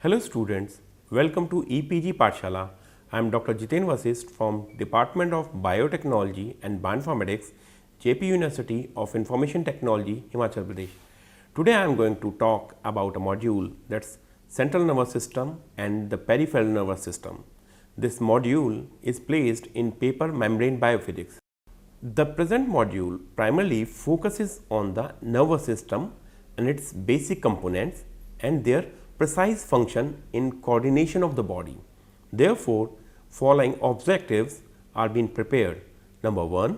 Hello students, welcome to EPG Pathshala. I am Dr. Jiten Vasist from Department of Biotechnology and Bioinformatics, JP University of Information Technology, Himachal Pradesh. Today I am going to talk about a module that's central nervous system and the peripheral nervous system. This module is placed in paper membrane biophysics. The present module primarily focuses on the nervous system and its basic components and their precise function in coordination of the body. Therefore, following objectives are being prepared. Number 1,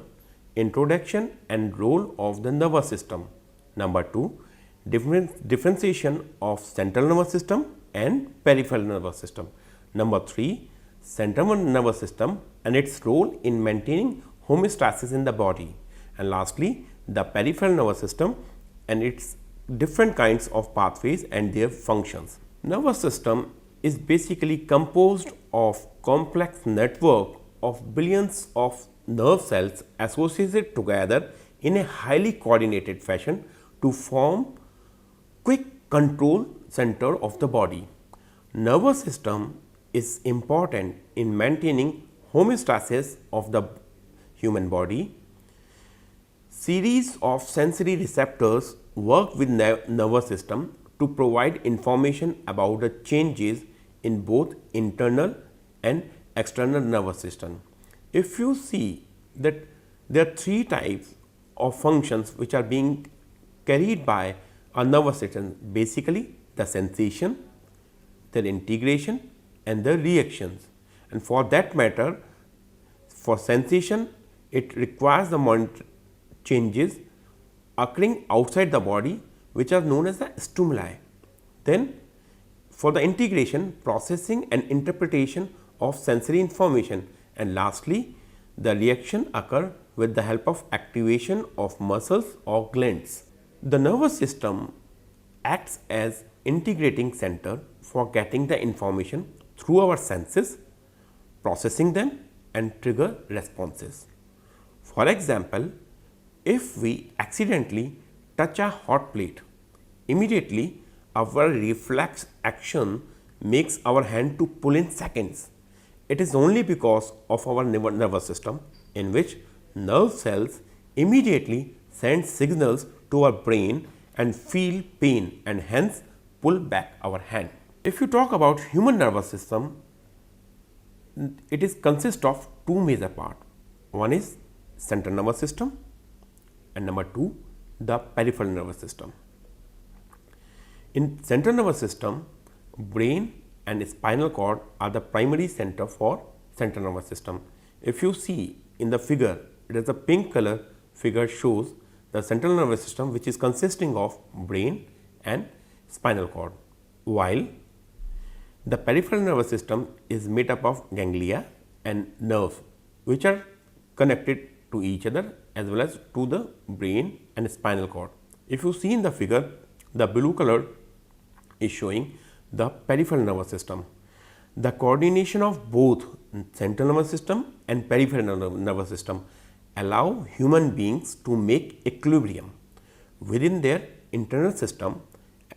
introduction and role of the nervous system. Number 2, differentiation of central nervous system and peripheral nervous system. Number 3, central nervous system and its role in maintaining homeostasis in the body. And lastly, the peripheral nervous system and its different kinds of pathways and their functions. Nervous system is basically composed of complex network of billions of nerve cells associated together in a highly coordinated fashion to form quick control center of the body. Nervous system is important in maintaining homeostasis of the human body. Series of sensory receptors work with nervous system to provide information about the changes in both internal and external nervous system. If you see that there are 3 types of functions which are being carried by a nervous system, basically the sensation, their integration and the reactions. And for that matter, for sensation it requires the changes occurring outside the body which are known as the stimuli. Then for the integration, processing and interpretation of sensory information, and lastly the reaction occur with the help of activation of muscles or glands. The nervous system acts as integrating center for getting the information through our senses, processing them and trigger responses. For example, if we accidentally touch a hot plate, immediately our reflex action makes our hand to pull in seconds. It is only because of our nervous system in which nerve cells immediately send signals to our brain and feel pain and hence pull back our hand. If you talk about human nervous system, it is consist of 2 major parts. One is central nervous system and number 2 the peripheral nervous system. In central nervous system, brain and spinal cord are the primary center for central nervous system. If you see in the figure, it is a pink color figure shows the central nervous system which is consisting of brain and spinal cord, while the peripheral nervous system is made up of ganglia and nerves which are connected to each other as well as to the brain and spinal cord. If you see in the figure, the blue color is showing the peripheral nervous system. The coordination of both central nervous system and peripheral nervous system allow human beings to make equilibrium within their internal system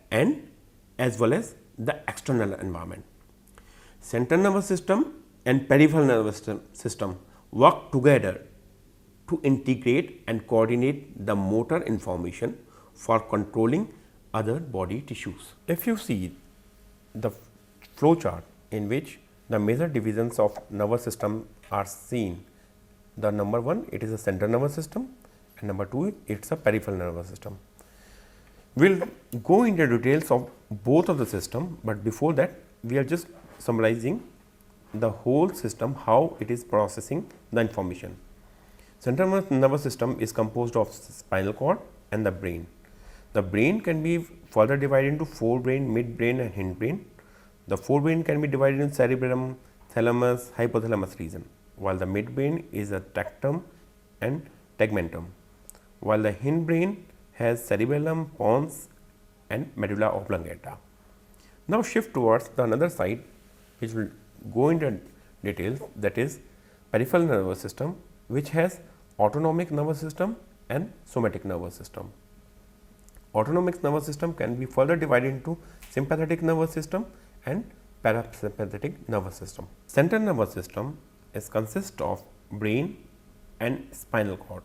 and as well as the external environment. Central nervous system and peripheral nervous system work together to integrate and coordinate the motor information for controlling other body tissues. If you see the flow chart in which the major divisions of nervous system are seen, the number 1 it is a central nervous system and number 2 it is a peripheral nervous system. We will go into details of both of the system, but before that we are just summarizing the whole system, how it is processing the information. Central nervous system is composed of spinal cord and the brain. The brain can be further divided into forebrain, midbrain and hindbrain. The forebrain can be divided in cerebrum, thalamus, hypothalamus region, while the midbrain is a tectum and tegmentum, while the hindbrain has cerebellum, pons and medulla oblongata. Now shift towards the another side which will go into details, that is peripheral nervous system, which has autonomic nervous system and somatic nervous system. Autonomic nervous system can be further divided into sympathetic nervous system and parasympathetic nervous system. Central nervous system consists of brain and spinal cord.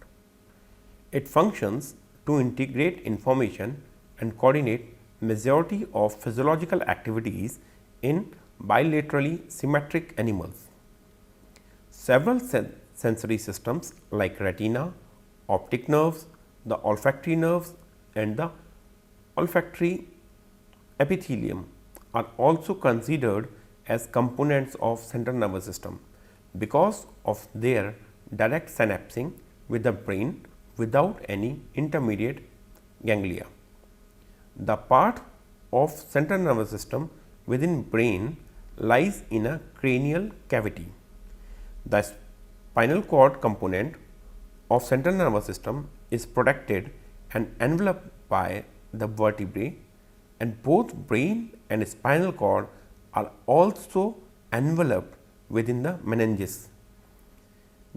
It functions to integrate information and coordinate majority of physiological activities in bilaterally symmetric animals. Several sensory systems like retina, optic nerves, the olfactory nerves and the olfactory epithelium are also considered as components of central nervous system because of their direct synapsing with the brain without any intermediate ganglia. The part of central nervous system within brain lies in a cranial cavity. The spinal cord component of central nervous system is protected and enveloped by the vertebrae, and both brain and spinal cord are also enveloped within the meninges.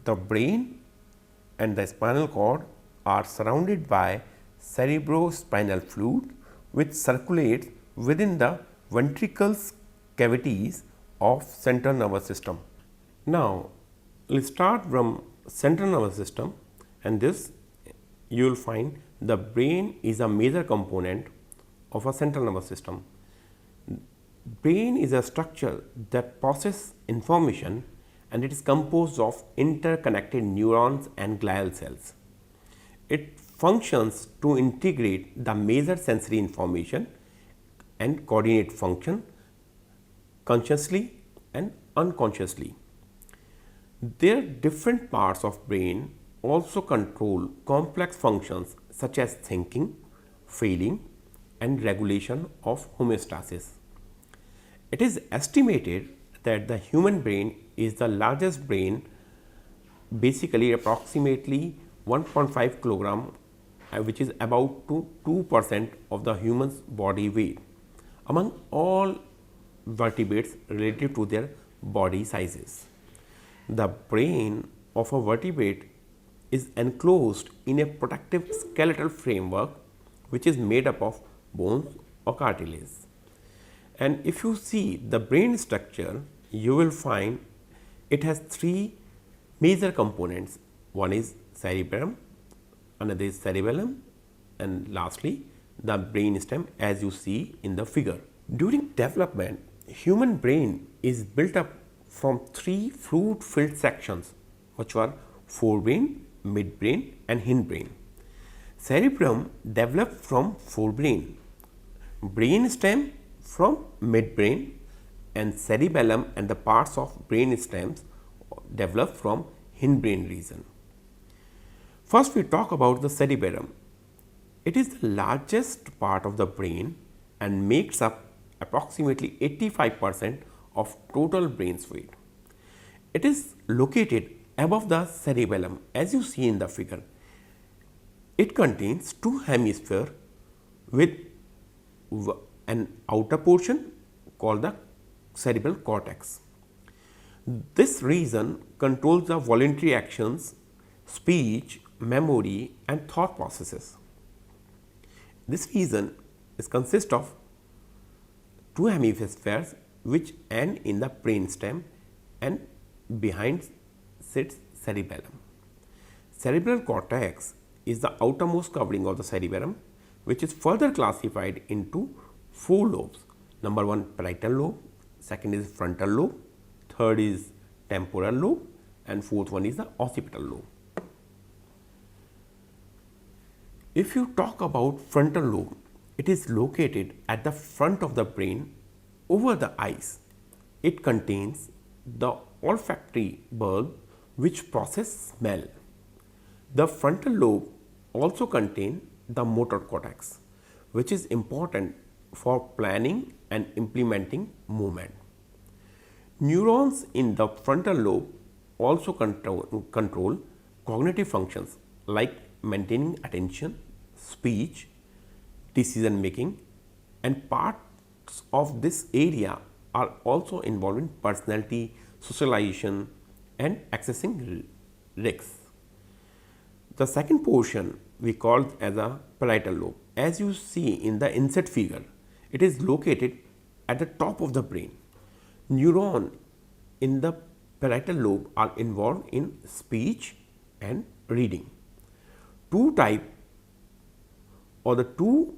The brain and the spinal cord are surrounded by cerebrospinal fluid which circulates within the ventricles cavities of central nervous system. Now, we will start from central nervous system, and this you will find the brain is a major component of a central nervous system. Brain is a structure that processes information, and it is composed of interconnected neurons and glial cells. It functions to integrate the major sensory information and coordinate function consciously and unconsciously. Their different parts of brain also control complex functions such as thinking, feeling and regulation of homeostasis. It is estimated that the human brain is the largest brain, basically approximately 1.5 kilogram, which is about 2% of the human's body weight among all vertebrates relative to their body sizes. The brain of a vertebrate is enclosed in a protective skeletal framework which is made up of bones or cartilage. And if you see the brain structure, you will find it has three major components. One is cerebrum, another is cerebellum, and lastly the brainstem, as you see in the figure. During development, human brain is built up from three fluid-filled sections, which were forebrain, midbrain and hindbrain. Cerebrum developed from forebrain, brainstem from midbrain, and cerebellum and the parts of brainstems developed from hindbrain region. First, we talk about the cerebellum. It is the largest part of the brain and makes up approximately 85% of total brain weight. It is located above the cerebellum, as you see in the figure. It contains two hemispheres with an outer portion called the cerebral cortex. This region controls the voluntary actions, speech, memory and thought processes. This region consists of two hemispheres which end in the brainstem, and behind sits cerebellum. Cerebral cortex is the outermost covering of the cerebellum, which is further classified into four lobes. Number one, parietal lobe, second is frontal lobe, third is temporal lobe, and fourth one is the occipital lobe. If you talk about frontal lobe, it is located at the front of the brain over the eyes. It contains the olfactory bulb which processes smell. The frontal lobe also contains the motor cortex, which is important for planning and implementing movement. Neurons in the frontal lobe also control cognitive functions like maintaining attention, speech, decision making, and parts of this area are also involved in personality, socialization and accessing risks. The second portion we call as a parietal lobe. As you see in the inset figure, it is located at the top of the brain. Neurons in the parietal lobe are involved in speech and reading. Two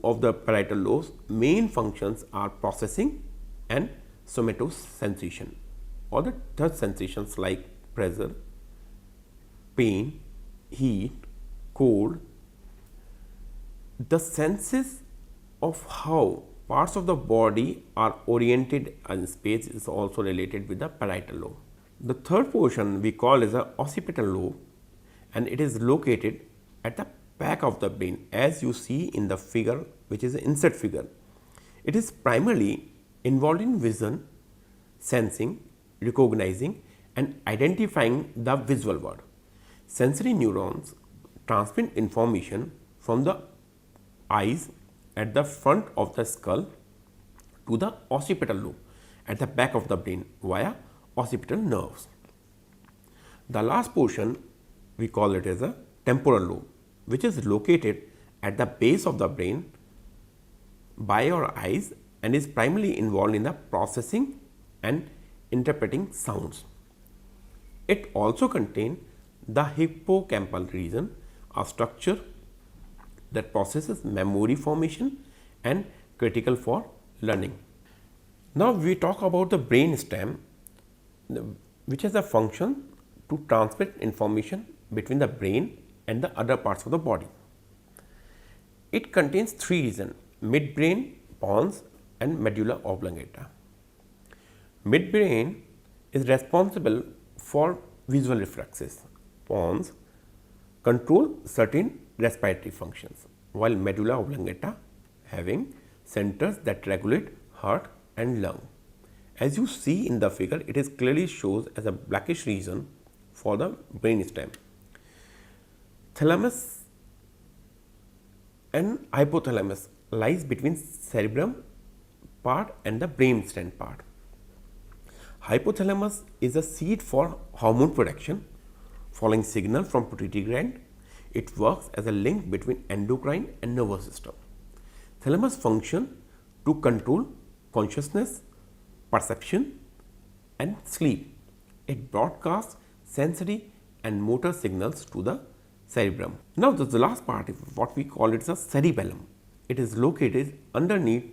of the parietal lobes main functions are processing and somatosensation, or the touch sensations like pressure, pain, heat, cold. The senses of how parts of the body are oriented in space is also related with the parietal lobe. The third portion we call is the occipital lobe, and it is located at the back of the brain, as you see in the figure, which is an insert figure. It is primarily involved in vision, sensing, recognizing and identifying the visual world. Sensory neurons transmit information from the eyes at the front of the skull to the occipital lobe at the back of the brain via occipital nerves. The last portion we call it as a temporal lobe, which is located at the base of the brain by your eyes and is primarily involved in the processing and interpreting sounds. It also contains the hippocampal region, a structure that processes memory formation and critical for learning. Now we talk about the brainstem, which has a function to transmit information between the brain and the other parts of the body. It contains three regions: midbrain, pons and medulla oblongata. Midbrain is responsible for visual reflexes. Pons control certain respiratory functions, while medulla oblongata having centers that regulate heart and lung. As you see in the figure, it is clearly shows as a blackish region for the brainstem. Thalamus and hypothalamus lies between cerebrum part and the brainstem part. Hypothalamus is a seat for hormone production following signal from pituitary gland. It works as a link between endocrine and nervous system. Thalamus function to control consciousness, perception and sleep. It broadcasts sensory and motor signals to the cerebrum. Now the last part is what we call it as a cerebellum. It is located underneath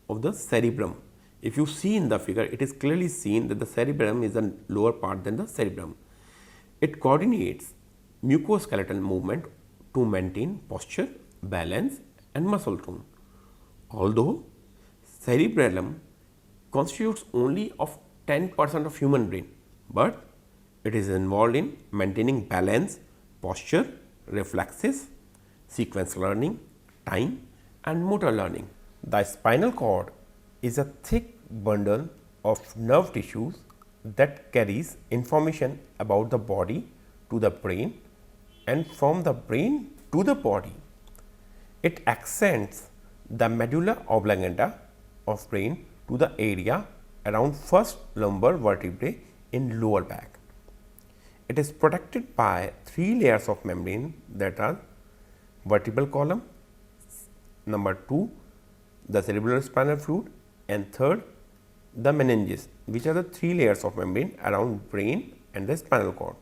of the cerebrum. If you see in the figure, it is clearly seen that the cerebellum is a lower part than the cerebrum. It coordinates mucoskeletal movement to maintain posture, balance and muscle tone. Although cerebellum constitutes only of 10% of human brain, but it is involved in maintaining balance, posture, reflexes, sequence learning, time and motor learning. The spinal cord is a thick bundle of nerve tissues that carries information about the body to the brain and from the brain to the body. It accents the medulla oblongata of brain to the area around first lumbar vertebrae in lower back. It is protected by three layers of membrane that are vertebral column, number 2 the cerebral spinal fluid and third the meninges, which are the three layers of membrane around brain and the spinal cord.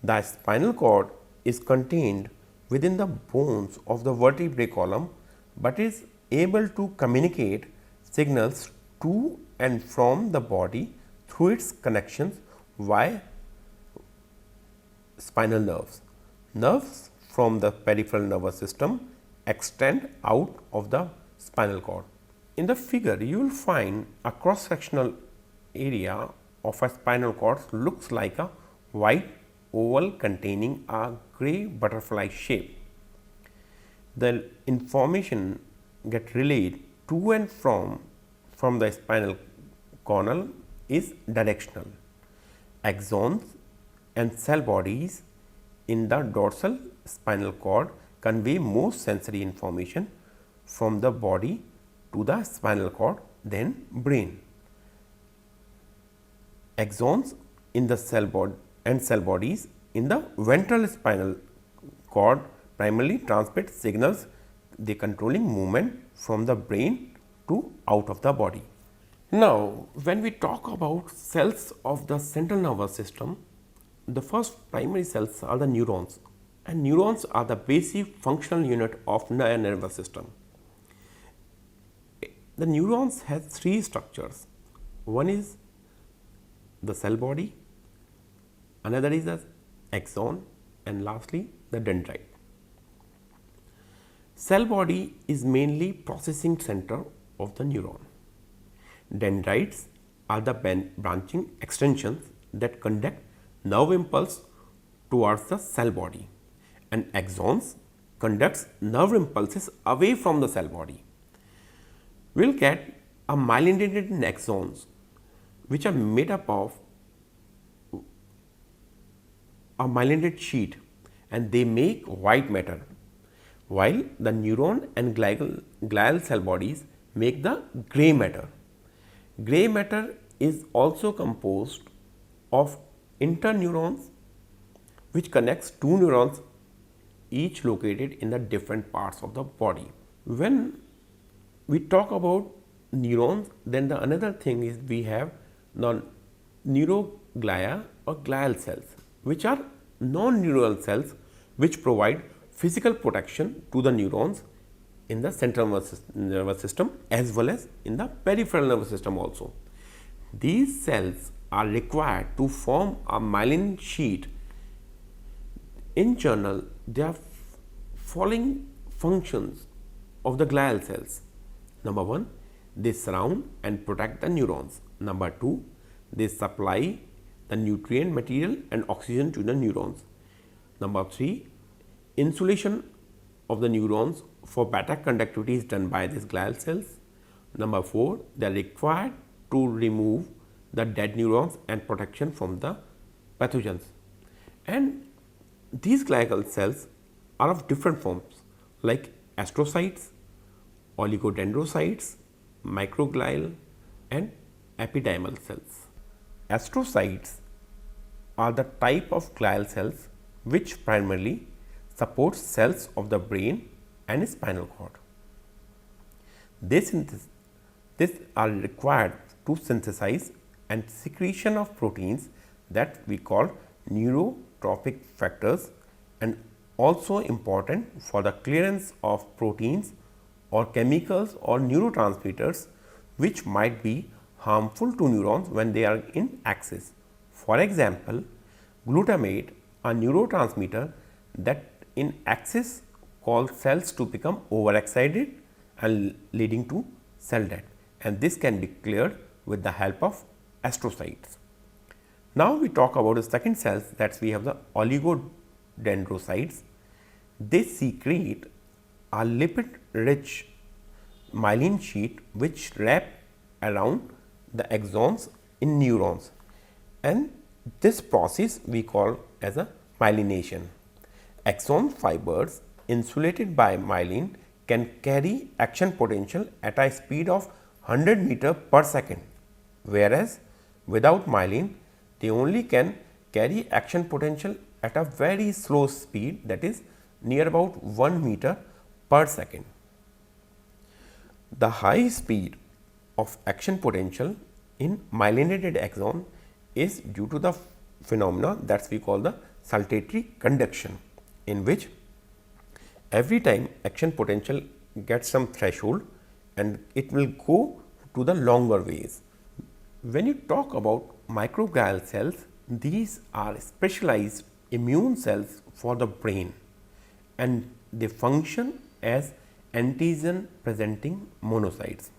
The spinal cord is contained within the bones of the vertebrae column, but is able to communicate signals to and from the body through its connections via spinal nerves. Nerves from the peripheral nervous system extend out of the spinal cord. In the figure, you will find a cross-sectional area of a spinal cord looks like a white oval containing a gray butterfly shape. The information get relayed to and from the spinal canal is directional. Axons and cell bodies in the dorsal spinal cord convey most sensory information from the body to the spinal cord, then brain. Axons in the cell bodies in the ventral spinal cord primarily transmit signals they controlling movement from the brain to out of the body. Now, when we talk about cells of the central nervous system, the first primary cells are the neurons, and neurons are the basic functional unit of the nervous system. The neurons has three structures. One is the cell body, another is the axon, and lastly the dendrite. Cell body is mainly processing center of the neuron. Dendrites are the branching extensions that conduct nerve impulse towards the cell body, and axons conducts nerve impulses away from the cell body. We will get a myelinated axons which are made up of a myelinated sheet, and they make white matter, while the neuron and glial cell bodies make the grey matter. Grey matter is also composed of interneurons which connects two neurons each located in the different parts of the body. When we talk about neurons, then the another thing is we have the neuroglia or glial cells, which are non-neural cells which provide physical protection to the neurons in the central nervous system as well as in the peripheral nervous system also. These cells are required to form a myelin sheet. In general, there are following functions of the glial cells. Number 1, they surround and protect the neurons. Number 2, they supply the nutrient material and oxygen to the neurons. Number 3, insulation of the neurons for better conductivity is done by these glial cells. Number 4, they are required to remove the dead neurons and protection from the pathogens. And these glial cells are of different forms like astrocytes, oligodendrocytes, microglial and epidermal cells. Astrocytes are the type of glial cells which primarily support cells of the brain and spinal cord. These are required to synthesize and secretion of proteins that we call neurotrophic factors, and also important for the clearance of proteins or chemicals or neurotransmitters which might be harmful to neurons when they are in excess. For example, glutamate, a neurotransmitter that in excess cause cells to become overexcited and leading to cell death, and this can be cleared with the help of astrocytes. Now we talk about the second cells, that we have the oligodendrocytes. They secrete a lipid rich myelin sheet which wrap around the axons in neurons, and this process we call as a myelination. Axon fibers insulated by myelin can carry action potential at a speed of 100 meter per second, whereas without myelin they only can carry action potential at a very slow speed, that is near about 1 meter per second. The high speed of action potential in myelinated axon is due to the phenomena that we call the saltatory conduction, in which every time action potential gets some threshold and it will go to the longer ways. When you talk about microglial cells, these are specialized immune cells for the brain, and they function as antigen presenting monocytes.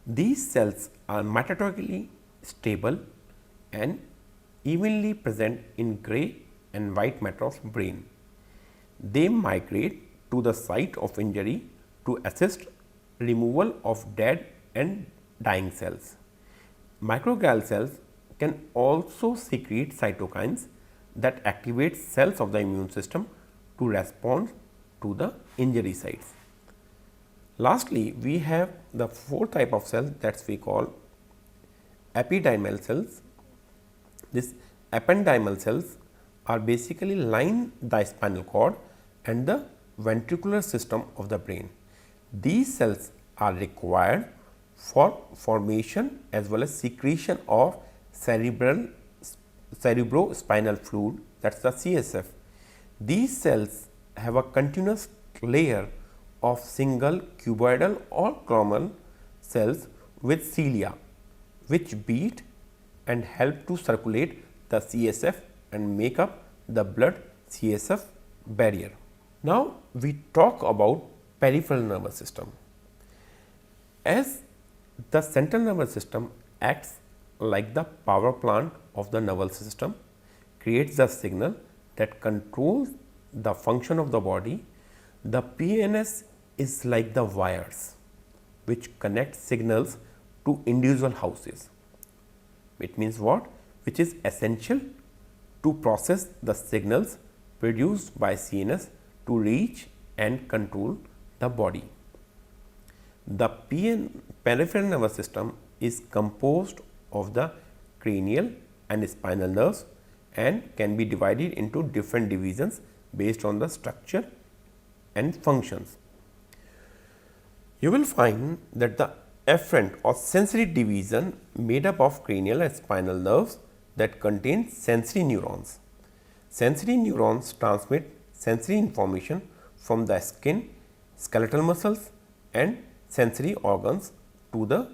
These cells are metabolically stable and evenly present in gray and white matter of brain. They migrate to the site of injury to assist removal of dead and dying cells. Microglial cells can also secrete cytokines that activate cells of the immune system to respond to the injury sites. Lastly, we have the fourth type of cell that we call epidermal cells. These ependymal cells are basically line the spinal cord and the ventricular system of the brain. These cells are required for formation as well as secretion of cerebrospinal fluid, that is the CSF. These cells have a continuous layer of single cuboidal or chromal cells with cilia, which beat and help to circulate the CSF and make up the blood CSF barrier. Now, we talk about peripheral nervous system. As the central nervous system acts like the power plant of the nervous system, creates the signal that controls the function of the body, the PNS is like the wires which connect signals to individual houses. It means what? Which is essential to process the signals produced by CNS to reach and control the body. The peripheral nervous system is composed of the cranial and spinal nerves and can be divided into different divisions based on the structure and functions. You will find that the efferent or sensory division made up of cranial and spinal nerves that contain sensory neurons. Sensory neurons transmit sensory information from the skin, skeletal muscles and sensory organs to the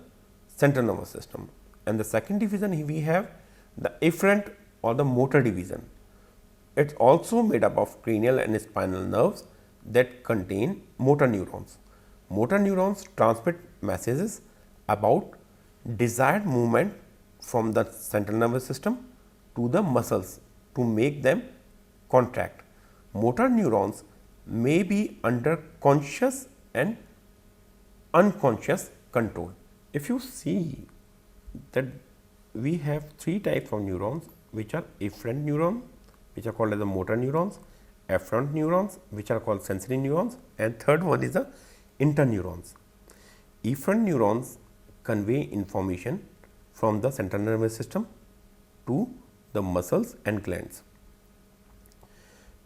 central nervous system. And the second division we have the efferent or the motor division. It is also made up of cranial and spinal nerves that contain motor neurons. Motor neurons transmit messages about desired movement from the central nervous system to the muscles to make them contract. Motor neurons may be under conscious and unconscious control. If you see that we have three types of neurons, which are efferent neurons, which are called as the motor neurons, afferent neurons, which are called sensory neurons, and third one is the interneurons. Efferent neurons convey information from the central nervous system to the muscles and glands.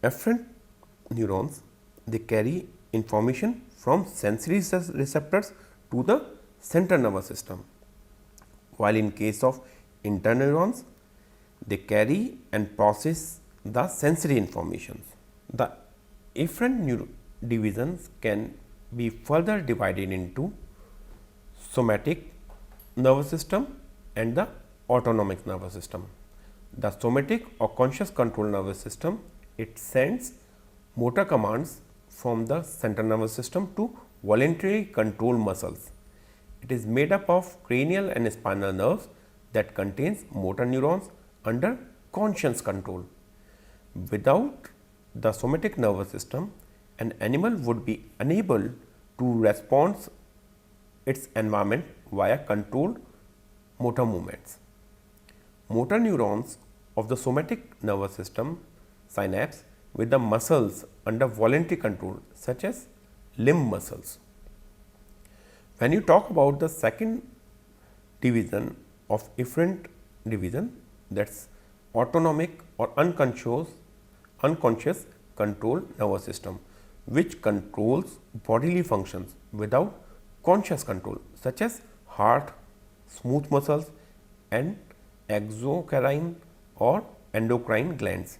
Afferent neurons, they carry information from sensory receptors to the central nervous system, while in case of interneurons, they carry and process the sensory information. The efferent divisions can be further divided into somatic nervous system and the autonomic nervous system. The somatic or conscious control nervous system, it sends motor commands from the central nervous system to voluntary control muscles. It is made up of cranial and spinal nerves that contains motor neurons under conscious control. Without the somatic nervous system, an animal would be unable to respond its environment via controlled motor movements. Motor neurons of the somatic nervous system synapse with the muscles under voluntary control, such as limb muscles. When you talk about the second division of efferent division, that is autonomic or unconscious control nervous system, which controls bodily functions without conscious control, such as heart, smooth muscles and exocrine or endocrine glands.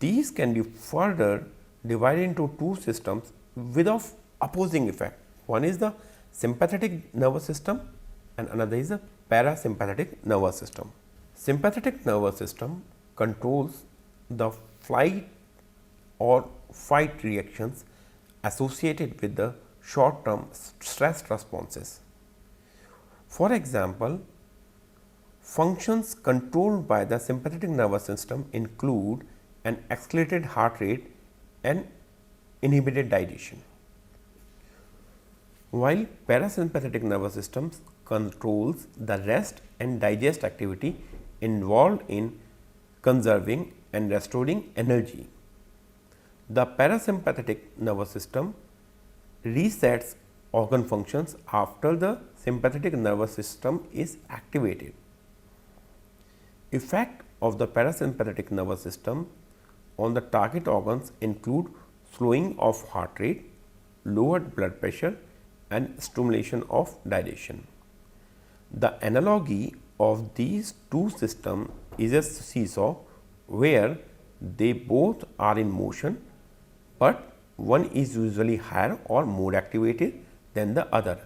These can be further divided into two systems with of opposing effect. One is the sympathetic nervous system and another is the parasympathetic nervous system. Sympathetic nervous system controls the flight or fight reactions associated with the short term stress responses. For example, functions controlled by the sympathetic nervous system include an accelerated heart rate and inhibited digestion, while parasympathetic nervous system controls the rest and digest activity involved in conserving and restoring energy. The parasympathetic nervous system resets organ functions after the sympathetic nervous system is activated. Effect of the parasympathetic nervous system on the target organs include slowing of heart rate, lowered blood pressure and stimulation of digestion. The analogy of these two systems is a seesaw where they both are in motion, but one is usually higher or more activated than the other,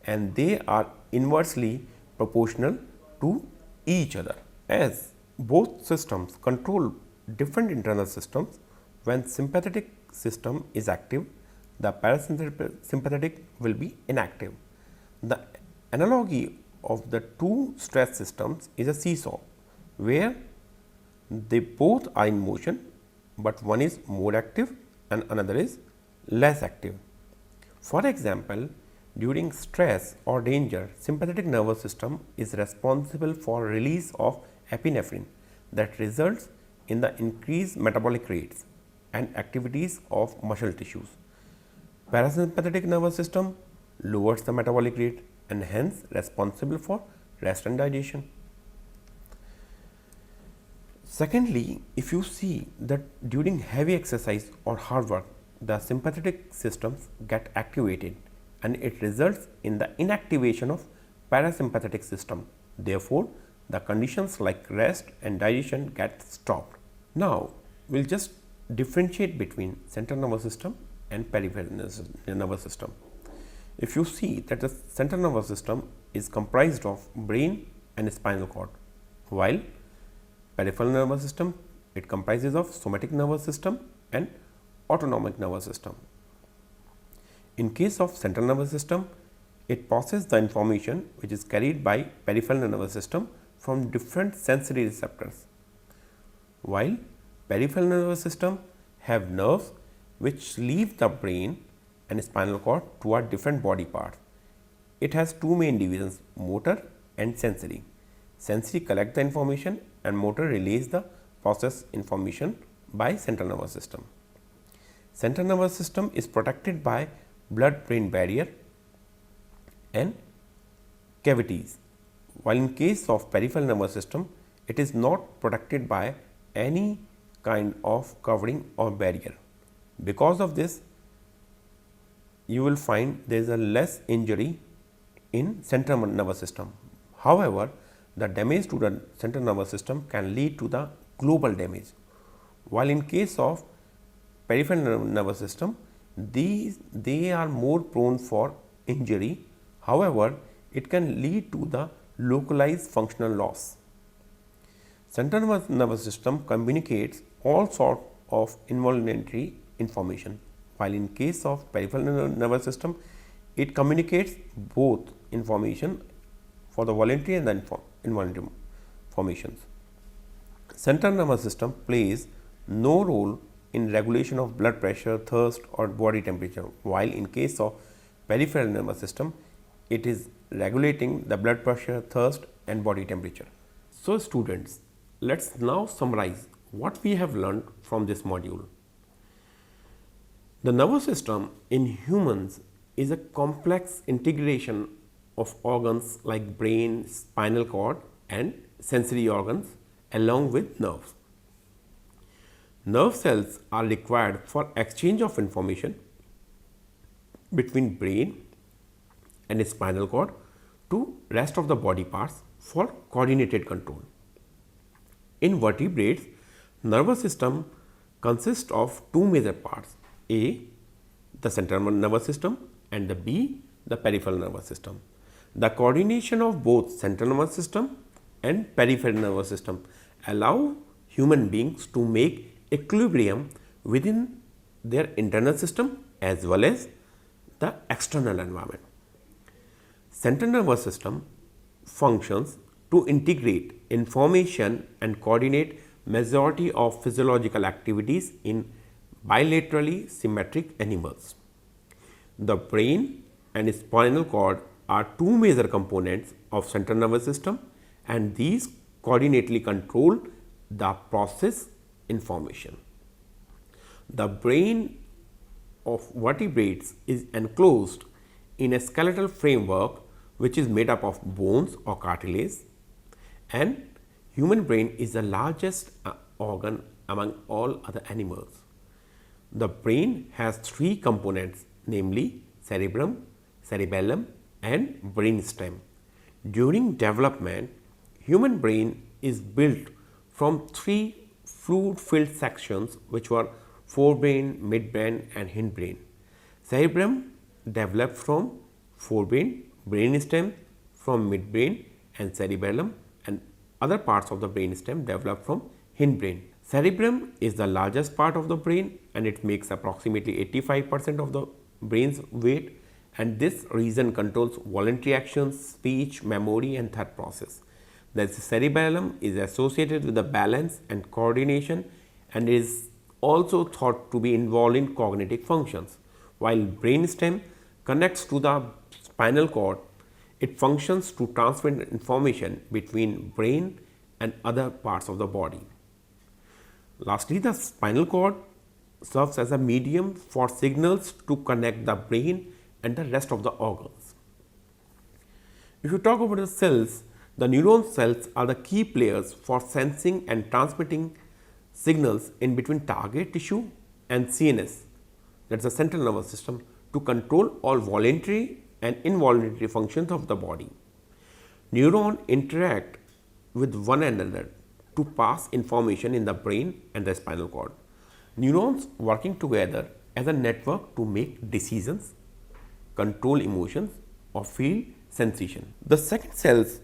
and they are inversely proportional to each other. As both systems control different internal systems, when sympathetic system is active, the parasympathetic will be inactive. The analogy of the two stress systems is a seesaw where they both are in motion, but one is more active and another is less active. For example, during stress or danger, sympathetic nervous system is responsible for release of epinephrine that results in the increased metabolic rates and activities of muscle tissues. Parasympathetic nervous system lowers the metabolic rate and hence responsible for rest and digestion. Secondly, if you see that during heavy exercise or hard work, the sympathetic systems get activated and it results in the inactivation of parasympathetic system. Therefore, the conditions like rest and digestion get stopped. Now, we will just differentiate between central nervous system and peripheral nervous system. If you see that the central nervous system is comprised of brain and spinal cord, while peripheral nervous system, it comprises of somatic nervous system and autonomic nervous system. In case of central nervous system, it processes the information which is carried by peripheral nervous system from different sensory receptors, while peripheral nervous system have nerves which leave the brain and spinal cord toward different body parts. It has two main divisions, motor and sensory. Sensory collect the information and motor relays the process information by central nervous system. Central nervous system is protected by blood-brain barrier and cavities, while in case of peripheral nervous system, it is not protected by any kind of covering or barrier. Because of this, you will find there is a less injury in central nervous system. However, the damage to the central nervous system can lead to the global damage, while in case of peripheral nervous system, they are more prone for injury. However, it can lead to the localized functional loss. Central nervous system communicates all sorts of involuntary information, while in case of peripheral nervous system, it communicates both information for the voluntary and the involuntary formations. Central nervous system plays no role in regulation of blood pressure, thirst or body temperature, while in case of peripheral nervous system, it is regulating the blood pressure, thirst and body temperature. So, students, let us now summarize what we have learned from this module. The nervous system in humans is a complex integration of organs like brain, spinal cord and sensory organs along with nerves. Nerve cells are required for exchange of information between brain and spinal cord to rest of the body parts for coordinated control. In vertebrates, nervous system consists of two major parts, A, the central nervous system and the B, the peripheral nervous system. The coordination of both central nervous system and peripheral nervous system allow human beings to make equilibrium within their internal system as well as the external environment. Central nervous system functions to integrate information and coordinate majority of physiological activities in bilaterally symmetric animals. The brain and spinal cord are two major components of central nervous system and these coordinately control the process information. The brain of vertebrates is enclosed in a skeletal framework which is made up of bones or cartilage, and human brain is the largest organ among all other animals. The brain has three components, namely cerebrum, cerebellum and brainstem. During development, human brain is built from three fluid-filled sections which were forebrain, midbrain and hindbrain. Cerebrum developed from forebrain, brainstem from midbrain and cerebellum, and other parts of the brainstem developed from hindbrain. Cerebrum is the largest part of the brain and it makes approximately 85% of the brain's weight, and this region controls voluntary actions, speech, memory and thought process. The cerebellum is associated with the balance and coordination and is also thought to be involved in cognitive functions. While brainstem connects to the spinal cord, it functions to transmit information between brain and other parts of the body. Lastly, the spinal cord serves as a medium for signals to connect the brain and the rest of the organs. If you talk about the cells, the neuron cells are the key players for sensing and transmitting signals in between target tissue and CNS, that is the central nervous system, to control all voluntary and involuntary functions of the body. Neurons interact with one another to pass information in the brain and the spinal cord. Neurons working together as a network to make decisions, control emotions or feel sensation. The second cells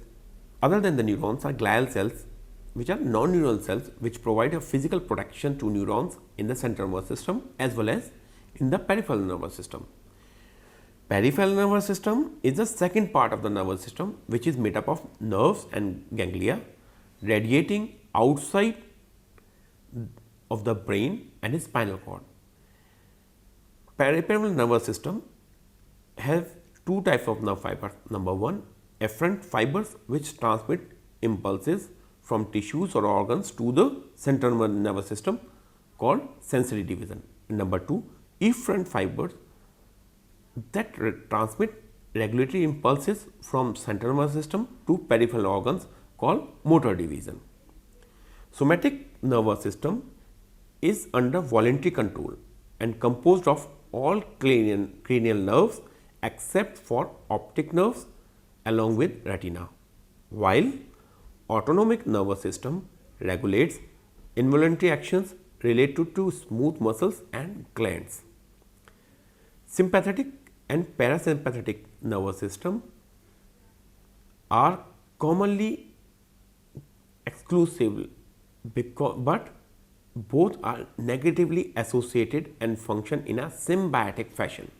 other than the neurons are glial cells, which are non-neural cells which provide a physical protection to neurons in the central nervous system as well as in the peripheral nervous system. Peripheral nervous system is the second part of the nervous system which is made up of nerves and ganglia radiating outside of the brain and its spinal cord. Peripheral nervous system has two types of nerve fibers. Number one, efferent fibers which transmit impulses from tissues or organs to the central nervous system called sensory division. Number two, efferent fibers that transmit regulatory impulses from central nervous system to peripheral organs called motor division. Somatic nervous system is under voluntary control and composed of all cranial nerves except for optic nerves along with retina, while autonomic nervous system regulates involuntary actions related to smooth muscles and glands. Sympathetic and parasympathetic nervous system are commonly exclusive but both are negatively associated and function in a symbiotic fashion.